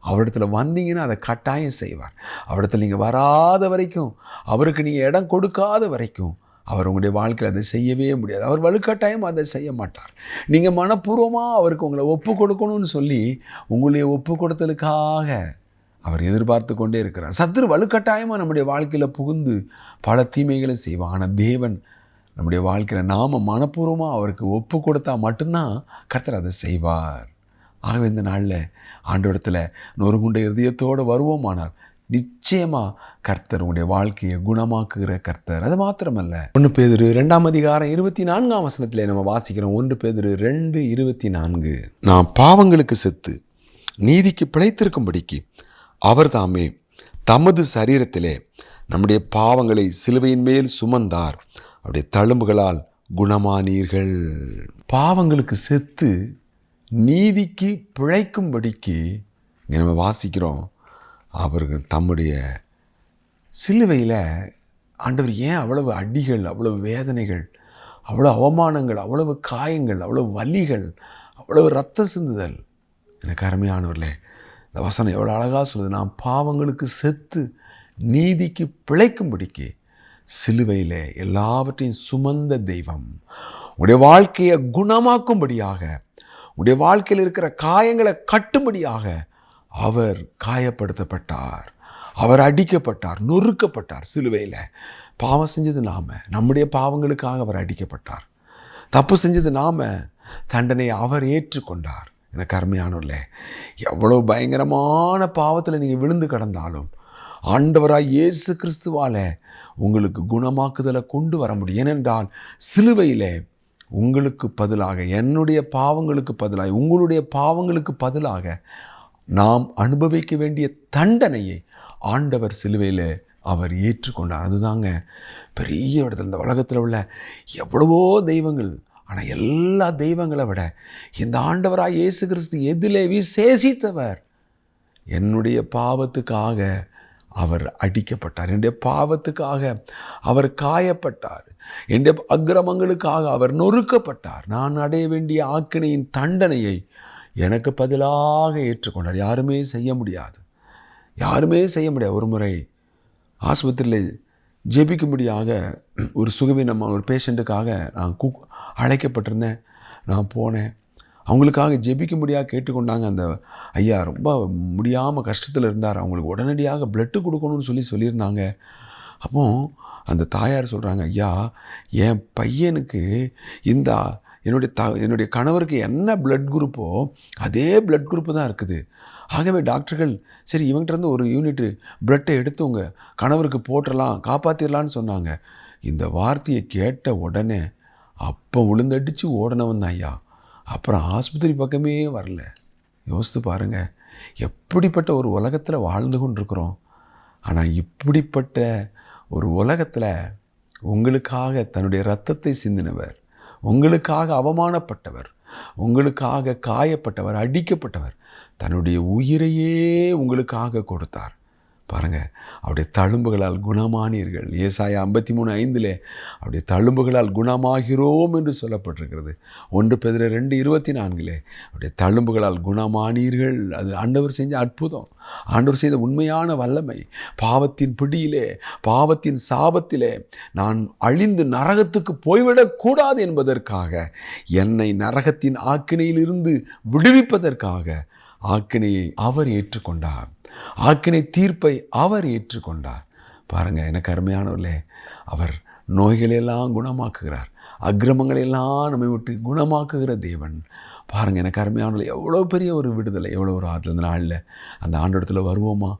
அவரிடத்துல வந்தீங்கன்னா அதை கட்டாயம் செய்வார். அவரிடத்துல நீங்கள் வராத வரைக்கும், அவருக்கு நீங்கள் இடம் கொடுக்காத வரைக்கும் அவர் உங்களுடைய வாழ்க்கையில் அதை செய்யவே முடியாது. அவர் வலுக்கட்டாயம் அதை செய்ய மாட்டார். நீங்கள் மனப்பூர்வமாக அவருக்கு உங்களை ஒப்பு கொடுக்கணும்னு சொல்லி உங்களுடைய ஒப்பு கொடுத்தலுக்காக அவர் எதிர்பார்த்து கொண்டே இருக்கிறார். சத்துரு வலுக்கட்டாயமாக நம்முடைய வாழ்க்கையில் புகுந்து பல தீமைகளை செய்வான். ஆனால் தேவன் நம்முடைய வாழ்க்கையில் நாம் மனப்பூர்வமாக அவருக்கு ஒப்பு கொடுத்தா மட்டும்தான் கர்த்தர் அதை செய்வார். ஆகவே இந்த நாளில் ஆண்டவரிடத்தில் நொறுங்குண்ட இதயத்தோடு வருவோமானால் நிச்சயமாக கர்த்தர் உங்களுடைய வாழ்க்கையை குணமாக்குகிற கர்த்தர். அது மாத்திரமல்ல, 1 பேதுரு 2ஆம் அதிகாரம் 24ஆம் வசனத்தில் நம்ம வாசிக்கிறோம். 1 பேதுரு 2:24, நாம் பாவங்களுக்கு செத்து நீதிக்கு பிழைத்திருக்கும்படிக்கு அவர் தாமே தமது சரீரத்திலே நம்முடைய பாவங்களை சிலுவையின் மேல் சுமந்தார், அவருடைய தழும்புகளால் குணமானீர்கள். பாவங்களுக்கு செத்து நீதிக்கு பிழைக்கும்படிக்கு இங்கே நம்ம வாசிக்கிறோம். அவர்கள் தம்முடைய சிலுவையில் ஆண்டவர் ஏன் அவ்வளவு அடிகள், அவ்வளவு வேதனைகள், அவ்வளோ அவமானங்கள், அவ்வளவு காயங்கள், அவ்வளவு வலிகள், அவ்வளவு இரத்த சிந்துதல்? எனக்கு அருமையானவர்களே, இந்த வசனம் எவ்வளோ அழகாக சொல்லுது. நாம் பாவங்களுக்கு செத்து நீதிக்கு பிழைக்கும்படிக்கு சிலுவையில் எல்லாவற்றையும் சுமந்த தெய்வம் உடைய வாழ்க்கையை குணமாக்கும்படியாக, உடைய வாழ்க்கையில் இருக்கிற காயங்களை கட்டும்படியாக அவர் காயப்படுத்தப்பட்டார், அவர் அடிக்கப்பட்டார், நொறுக்கப்பட்டார். சிலுவையில் பாவம் செஞ்சது நாம, நம்முடைய பாவங்களுக்காக அவர் அடிக்கப்பட்டார். தப்பு செஞ்சது நாம, தண்டனையை அவர் ஏற்றுக்கொண்டார். எனக்கு அருமையானவர்களே, எவ்வளோ பயங்கரமான பாவத்தில் நீங்கள் விழுந்து கிடந்தாலும் ஆண்டவராய் இயேசு கிறிஸ்துவால் உங்களுக்கு குணமாக்குதலை கொண்டு வர முடியும். ஏனென்றால் சிலுவையில் உங்களுக்கு பதிலாக, என்னுடைய பாவங்களுக்கு பதிலாக, உங்களுடைய பாவங்களுக்கு பதிலாக நாம் அனுபவிக்க வேண்டிய தண்டனையை ஆண்டவர் சிலுவையில் அவர் ஏற்றுக்கொண்டார். அதுதாங்க பெரிய இடத்துல. இந்த உலகத்தில் உள்ள எவ்வளவோ தெய்வங்கள், ஆனால் எல்லா தெய்வங்களை விட இந்த ஆண்டவராய் இயேசு கிறிஸ்து எதிலே விசேஷித்தவர். என்னுடைய பாவத்துக்காக அவர் அடிக்கப்பட்டார், என்னுடைய பாவத்துக்காக அவர் காயப்பட்டார், என்னுடைய அக்கிரமங்களுக்காக அவர் நொறுக்கப்பட்டார். நான் அடைய வேண்டிய ஆக்கினையின் தண்டனையை எனக்கு பதிலாக ஏற்றுக்கொண்டார். யாருமே செய்ய முடியாது, யாருமே செய்ய முடியாது. ஒரு முறை ஆஸ்பத்திரியில் ஜெபிக்கும்படியாக ஒரு சுகவீனமாக ஒரு பேஷண்ட்டுக்காக நான் அழைக்கப்பட்டிருந்தேன். நான் போனேன், அவங்களுக்காக ஜெபிக்கும்படியாக கேட்டுக்கொண்டாங்க. அந்த ஐயா ரொம்ப முடியாமல் கஷ்டத்தில் இருந்தார், அவங்களுக்கு உடனடியாக பிளட்டு கொடுக்கணும்னு சொல்லியிருந்தாங்க. அப்போ அந்த தாயார் சொல்கிறாங்க, ஐயா என் பையனுக்கு இந்த என்னுடைய கணவருக்கு என்ன பிளட் குரூப்போ அதே பிளட் குரூப்பு தான் இருக்குது. ஆகவே டாக்டர்கள் சரி இவங்கிட்டேருந்து ஒரு யூனிட்டு பிளட்டை எடுத்து உங்கள் கணவருக்கு போட்டுடலாம், காப்பாற்றிடலான்னு சொன்னாங்க. இந்த வார்த்தையை கேட்ட உடனே அப்போ விழுந்தடிச்சு ஓடினவன் தான் ஐயா. அப்புறம் ஆஸ்பத்திரி பக்கமே வரல. யோசித்து பாருங்கள், எப்படிப்பட்ட ஒரு உலகத்தில் வாழ்ந்து கொண்டிருக்கிறோம். ஆனால் இப்படிப்பட்ட ஒரு உலகத்தில் உங்களுக்காக தன்னுடைய இரத்தத்தை சிந்தினவர், உங்களுக்காக அவமானப்பட்டவர், உங்களுக்காக காயப்பட்டவர், அடிக்கப்பட்டவர், தன்னுடைய உயிரையே உங்களுக்காக கொடுத்தார். பாருங்கள், அவருடைய தழும்புகளால் குணமானீர்கள். ஏசாயா 53:5 அவருடைய தழும்புகளால் குணமாகிறோம் என்று சொல்லப்பட்டிருக்கிறது. 1 பேதுரு 2:24 அவருடைய தழும்புகளால் குணமானீர்கள். அது ஆண்டவர் செஞ்ச அற்புதம், ஆண்டவர் செய்த உண்மையான வல்லமை. பாவத்தின் பிடியிலே, பாவத்தின் சாபத்திலே நான் அழிந்து நரகத்துக்கு போய்விடக்கூடாது என்பதற்காக, என்னை நரகத்தின் ஆக்கினையிலிருந்து விடுவிப்பதற்காக ஆக்கினையை அவர் ஏற்றுக்கொண்டார், ஆக்கினை தீர்ப்பை அவர் ஏற்றுக்கொண்டார். பாருங்கள், எனக்கு அருமையானவர்களே, அவர் நோய்களையெல்லாம் குணமாக்குகிறார். அக்கிரமங்களையெல்லாம் நம்மை விட்டு குணமாக்குகிற தேவன். பாருங்கள், எனக்கு அருமையானவர்களே, எவ்வளோ பெரிய ஒரு விடுதலை, எவ்வளோ ஒரு ஆறுதல். இந்த நாளில் அந்த ஆண்டவரிடத்தில் வருவோமா?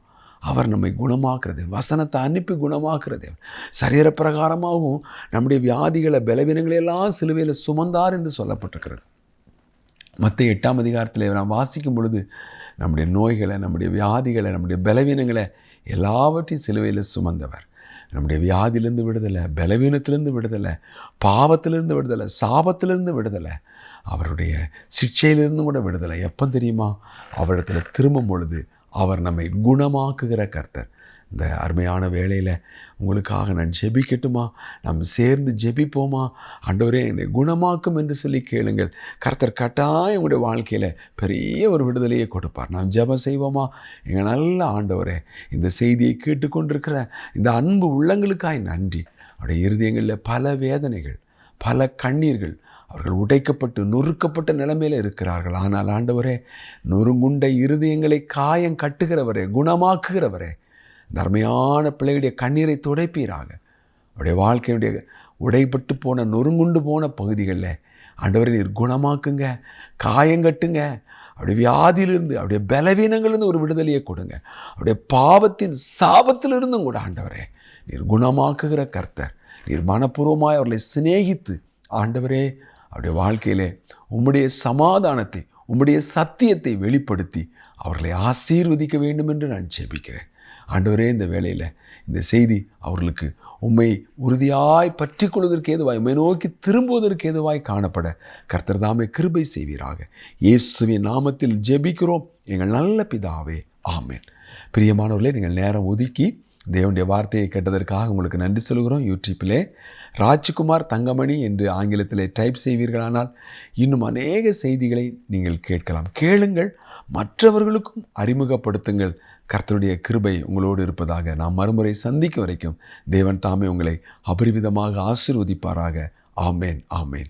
அவர் நம்மை குணமாக்குறது, வசனத்தை அனுப்பி குணமாக்குறது, சரீரப்பிரகாரமாகவும் நம்முடைய வியாதிகளை பலவீனங்களையெல்லாம் சிலுவையில் சுமந்தார் என்று சொல்லப்பட்டிருக்கிறது. மத்தேயு 8ஆம் அதிகாரத்தில் நாம் வாசிக்கும் பொழுது நம்முடைய நோய்களை, நம்முடைய வியாதிகளை, நம்முடைய பலவீனங்களை எல்லாவற்றையும் சிலுவையில் சுமந்தவர். நம்முடைய வியாதியிலிருந்து விடுதலை, பலவீனத்திலிருந்து விடுதலை, பாவத்திலிருந்து விடுதலை, சாபத்திலிருந்து விடுதலை, அவருடைய சிக்ஷையிலிருந்து கூட விடுதலை. எப்போ தெரியுமா? அவரிடத்தில் திரும்பும் பொழுது அவர் நம்மை குணமாக்குகிற கர்த்தர். இந்த அருமையான வேளையில் உங்களுக்காக நான் ஜெபிக்கட்டுமா? நாம் சேர்ந்து ஜெபிப்போமா? ஆண்டவரே, என்னை குணமாக்கும் என்று சொல்லி கேளுங்கள். கர்த்தர் கட்டாயம் உங்களுடைய வாழ்க்கையில் பெரிய ஒரு விடுதலையை கொடுப்பார். நாம் ஜெபம் செய்வோமா? எங்கள் நல்ல ஆண்டவரே, இந்த செய்தியை கேட்டுக்கொண்டிருக்கிற இந்த அன்பு உள்ளங்களுக்காய் நன்றி. அவருடைய இருதயங்களில் பல வேதனைகள், பல கண்ணீர்கள், அவர்கள் உடைக்கப்பட்டு நொறுக்கப்பட்ட நிலைமையில் இருக்கிறார்கள். ஆனால் ஆண்டவரே, நொறுங்குண்ட இருதயங்களை காயம் கட்டுகிறவரே, குணமாக்குகிறவரே, இந்த அருமையான பிள்ளைகளுடைய கண்ணீரை துடைப்பீராக. அவருடைய வாழ்க்கையுடைய உடைப்பட்டு போன, நொறுங்குண்டு போன பகுதிகளில் ஆண்டவரை நீர் குணமாக்குங்க, காயங்கட்டுங்க. அவருடைய வியாதியிலிருந்து, அவருடைய பலவீனங்களிலிருந்து ஒரு விடுதலையை கொடுங்க. அவருடைய பாவத்தின் சாபத்திலிருந்தும் கூட ஆண்டவரே நீர் குணமாக்குகிற கர்த்தர். நீர் மனப்பூர்வமாய் அவர்களை சிநேகித்து ஆண்டவரே அவருடைய வாழ்க்கையிலே உம்முடைய சமாதானத்தை, உம்முடைய சத்தியத்தை வெளிப்படுத்தி அவர்களை ஆசீர்வதிக்க வேண்டும் என்று நான் ஜெபிக்கிறேன். ஆண்டவரே, இந்த வேளையில் இந்த செய்தி அவர்களுக்கு உம்மை உறுதியாய் பற்றி கொள்வதற்கு ஏதுவாய், உம்மை நோக்கி திரும்புவதற்கு ஏதுவாய் காணப்பட கர்த்தர் தாமே கிருபை செய்வீராக. இயேசுவின் நாமத்தில் ஜெபிக்கிறோம் எங்கள் நல்ல பிதாவே, ஆமென். பிரியமானவர்களே, நீங்கள் நேரம் ஒதுக்கி தேவனுடைய வார்த்தையை கேட்டதற்காக உங்களுக்கு நன்றி சொல்கிறோம். யூடியூப்பிலே ராஜ்குமார் தங்கமணி என்று ஆங்கிலத்தில் டைப் செய்வீர்களானால் இன்னும் அநேக செய்திகளை நீங்கள் கேட்கலாம். கேளுங்கள், மற்றவர்களுக்கும் அறிமுகப்படுத்துங்கள். கர்த்தருடைய கிருபை உங்களோடு இருப்பதாக. நாம் மறுமுறை சந்திக்கும் வரைக்கும் தேவன் தாமே உங்களை அபரிவிதமாக ஆசீர்வதிப்பாராக. ஆமேன், ஆமேன்.